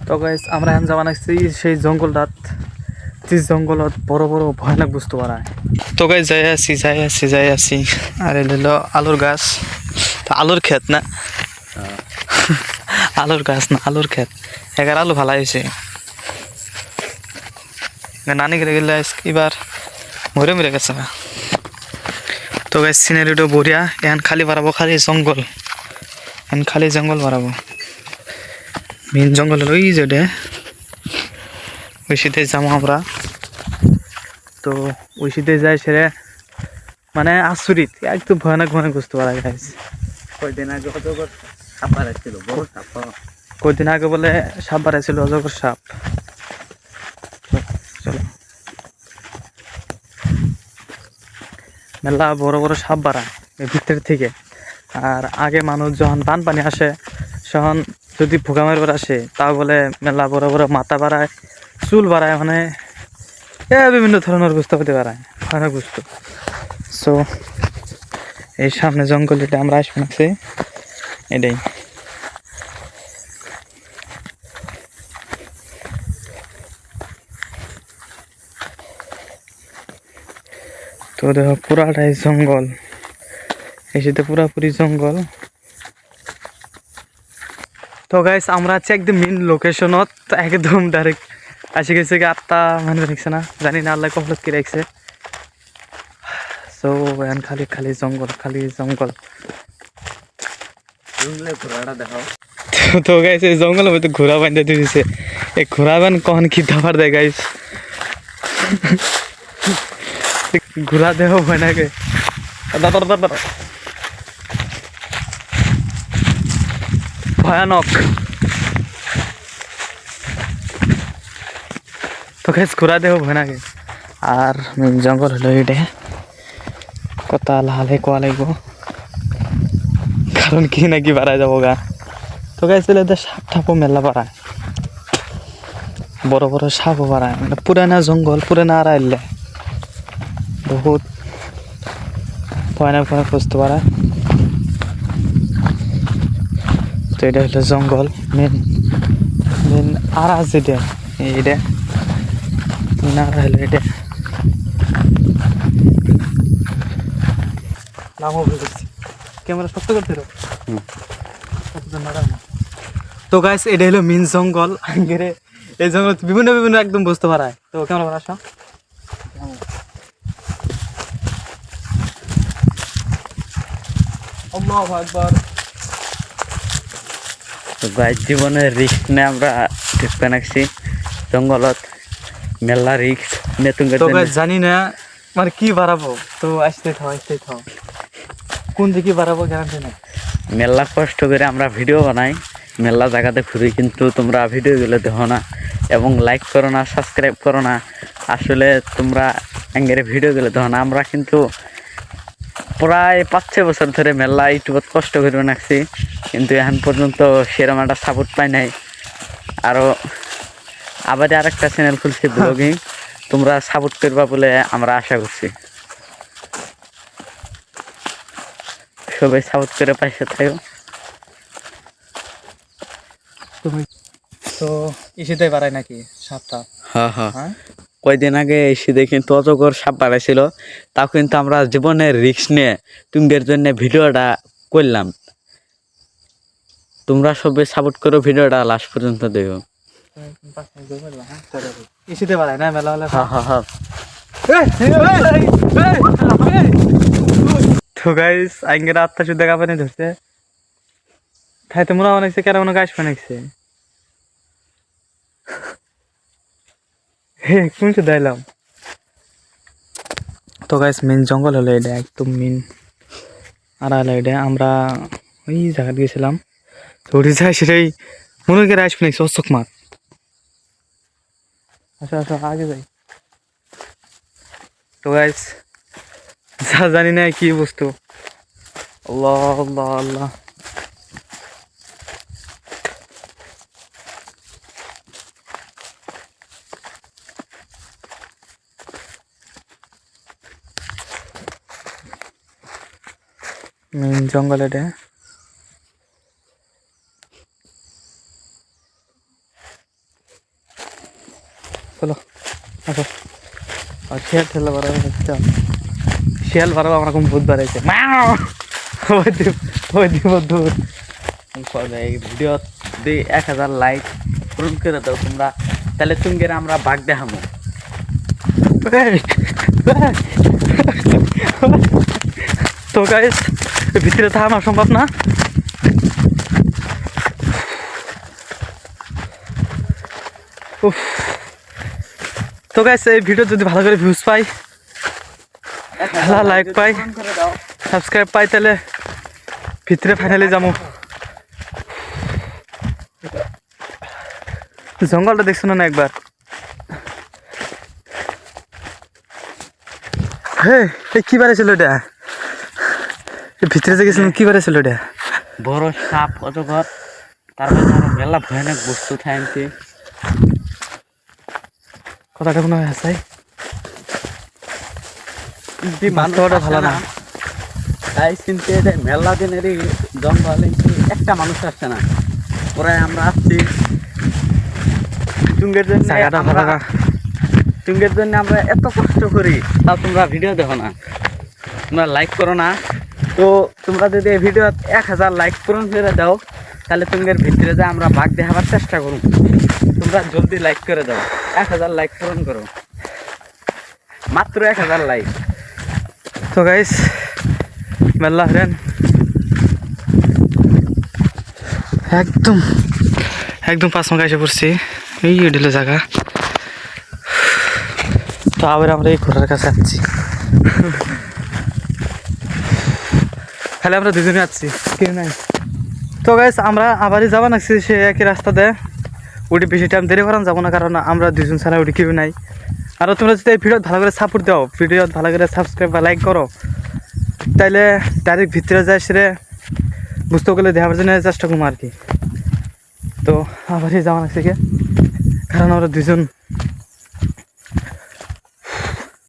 তো গাইস আমরা এখন যাওয়া নাগছি সেই জঙ্গলটাত, যে জঙ্গলত বড় বড় ভয়ানক বস্তু পারা। তো গাইস যাই আছি আর এলো আলুর গাছ, তো আলুর ক্ষেত না, আলুর গাছ না আলুর ক্ষেত। এগার আলু ভালো হয়েছে, নানি গেলে গেলে এবার মরে মরে গেছে না। তো গাইস সিনারিটা বঢ়িয়া, এখন খালি বাড়াবো খালি জঙ্গল, এখন খালি জঙ্গল বাড়াবো। মেন জঙ্গল হলো ওই যেটা, ওই শীতে যাবো আমরা। তো ওই শীতে যাই সেরে মানে আচরিত, একদম ভয়ানক ভয়ানক বুঝতে পারা গেছে। কয়দিন আগে অজগর সাপ বাড়াইছিল, বড় সাপ। কয়দিন আগে বলে সাপ বাড়াইছিল, অজগর সাপ। চলো মেলা বড় বড় সাপ বাড়ায় এই ভিতর থেকে। আর আগে মানুষ যখন বানপানি আসে তখন যদি ভোগামের পর আসে, তাও বলে মেলা বড় বড় মাথা বাড়ায়, চুল বাড়ায়, মানে বিভিন্ন ধরনের বুঝতে হতে পারায়, ভয়ানক বুঝতো। সো এই সামনে জঙ্গল যেটা আমরা আসবো নাকছি এটাই। তো দেখো পুরাটাই জঙ্গল, এই সাথে পুরাপুরি জঙ্গল। তো গাইস আমরা আছি একদম মেন লোকেশনত, একদম ডাইরেক্ট আসে গেছে কি 8টা মানে দেখছে না, জানি না আল্লাহ কখলত কি রাখছে। সো এখন খালি খালি জঙ্গল, খালি জঙ্গল। ঘোড়াটা দেখাও। তো গাইস এই জঙ্গলের মধ্যে ঘোড়া বান্ধে দিয়েছে, এই ঘোড়া বান কখন কি দাবার দেয় গাইস, ঘোড়া দেহ ভয় নাকি ভয়ানক। তো গাইস ঘোড়া দেহ ভয় নাকি। আর মেন জঙ্গল হলো এটা, কথা লালে কোয়া লাগব, কারণ কি নাকি বাড়ায় যাবো গা। তো গাইস এদের সাপ ঠাপও মেলা বাড়ায়, বড় বড় সাপও বাড়ায়, মানে পুরানা জঙ্গল, পুরানা আড়াইলে বহুত ভয়ানক ভয়ানক বস্তু বাড়ায়। তো এটা হলো জঙ্গল, মেন মেন আড়া যেটা এইটা, মেন আড়া হলো এটা। নামও বুঝেছি, ক্যামেরা শক্ত করতে রো। তো গাইস এটা হলো মেন জঙ্গল, আঙ্গেরে এই জঙ্গল বিভিন্ন বিভিন্ন একদম বুঝতে পারায়। তো ক্যামেরা আসো, আল্লাহু আকবার। তো গাইড জীবনের রিস্ক নিয়ে আমরা ঢুকতে নাকছি জঙ্গলত, মেলা রিস্ক নিয়ে তুমি। তো গাইস জানি না মানে কি বাড়াবো, তো আসতে থাও কোন দিকে বাড়াবো গ্যারান্টি নেই। মেলা কষ্ট করে আমরা ভিডিও বানাই, মেলা জায়গাতে ঘুরি, কিন্তু তোমরা ভিডিওগুলো দেখো না এবং লাইক করো না, সাবস্ক্রাইব করো না। আসলে তোমরা এঙ্গেরে ভিডিওগুলো দেখো না। আমরা কিন্তু প্রায় 5-6 বছর ধরে মেলা ইউটিউবত কষ্ট করে নাকছি, কিন্তু এখন পর্যন্ত সেরকম একটা সাপোর্ট পাই নাই। আরও আবার আরেকটা চ্যানেল খুলছি ব্লগিং, তোমরা সাপোর্ট করবা বলে আমরা আশা করছি। সবাই সাপোর্ট করে পাশে থাকো। তুমি তো ইসেতে বাড়ায় নাকি সাপটা? হ্যাঁ হ্যাঁ, হ্যাঁ কয়দিন আগে এসে দেখি তো অজগর সাপ বাড়াইছিল, তাও কিন্তু আমরা জীবনের রিস্ক নিয়ে তোমাদের জন্য ভিডিওটা করলাম। তোমরা সবাই সাপোর্ট করো, ভিডিওটা লাস্ট পর্যন্ত দেখো। ইসেতে বাড়ায় না মেলা হলে। হ্যাঁ হ্যাঁ হ্যাঁ। তো গাইস আইঙ্গের আত্মা শুদ্ধ কাঁপানি ধরছে, খাইতে মনে বানাইছে, কেন মনে গাছ বানাইছে। হে কোন শুদ্ধ এলাম। তো গাইস মেন জঙ্গল হলো এটা, একদম মেন আড়ালে এটা। আমরা ওই জায়গা গেছিলাম, ধরে যায় সেটাই মনে করে আসবে নাকি অশোক মাঠ। আচ্ছা আচ্ছা আগে যাই। তো গাইস যা জানি না কি বস্তু, আল্লাহ আল্লাহ আল্লাহ। মেন জঙ্গল এটা। চলো আসো আর শিয়াল ঠেলা বাড়াবো শিয়াল বাড়াবো আমরা কোন ভূত বাড়াইছে ওই দিব দূর এই ভিডিও দিয়ে 1000 লাইক পূরণ করে দাও তোমরা, তাহলে তুঙ্গের আমরা বাঘ দেখামো। তো গাইস ভিতরে থাকা আমার সম্ভব না। উফ। তো গাইস এই ভিডিও যদি ভালো করে ভিউজ পাই, ভালো লাইক পাই, সাবস্ক্রাইব পাই, তাহলে ভিতরে ফাইনালি যাবো। জঙ্গলটা দেখছো না একবার? হে কি বারে ছিল এটা? ভিতরে যে গেছিলাম কি বারে ছিল এটা? বড় সাপ অজগর, তারপরে আরো মেলা ভয়ানক বস্তু থাকছে। কথাটা কোনো আছে মাছটা ভালো না, তাই চিনতে মেলা দিনেরই জঙ্গলে একটা মানুষ আসছে না। ওরা আমরা আসছি টুঙ্গের জন্য, জায়গাটা ভালো না। টুঙ্গের জন্য আমরা এত কষ্ট করি, তাও তোমরা ভিডিও দেখো না, তোমরা লাইক করো না। তো তোমরা যদি এই ভিডিও 1000 লাইক পূরণ করে দাও, তাহলে টুঙ্গের ভিতরে যা আমরা বাঘ দেখাবার চেষ্টা করব। তোমরা জলদি লাইক করে দাও, 1000 লাইক পূরণ করো, মাত্র 1000 লাইক। তো গাইস মেলা হরেন একদম একদম পাঁচ মাকে এসে পড়ছি। এই দিল জায়গা। তো আবার আমরা এই ঘোড়ার কাছে আসছি। খালি আমরা দুজনে আসছি, কেউ নাই। তো গাইস আমরা আবারই যাবো নাকছি সে একই রাস্তাতে। ওটি বেশি টাইম দেরি করান যাবো না, কারণ আমরা দুজন ছাড়া ওটি কেউ নাই। আর তোমরা যদি এই ভিডিও ভালো করে সাপোর্ট দাও, ভিডিও ভালো করে সাবস্ক্রাইব বা লাইক করো, তাইলে ডাইরেক্ট ভিতরে যায় সেরে বুঝতে গেলে দেখাবার জন্য চেষ্টা করবো আর কি। তো আবারই যাওয়া লাগছে, কারণ আমরা দুজন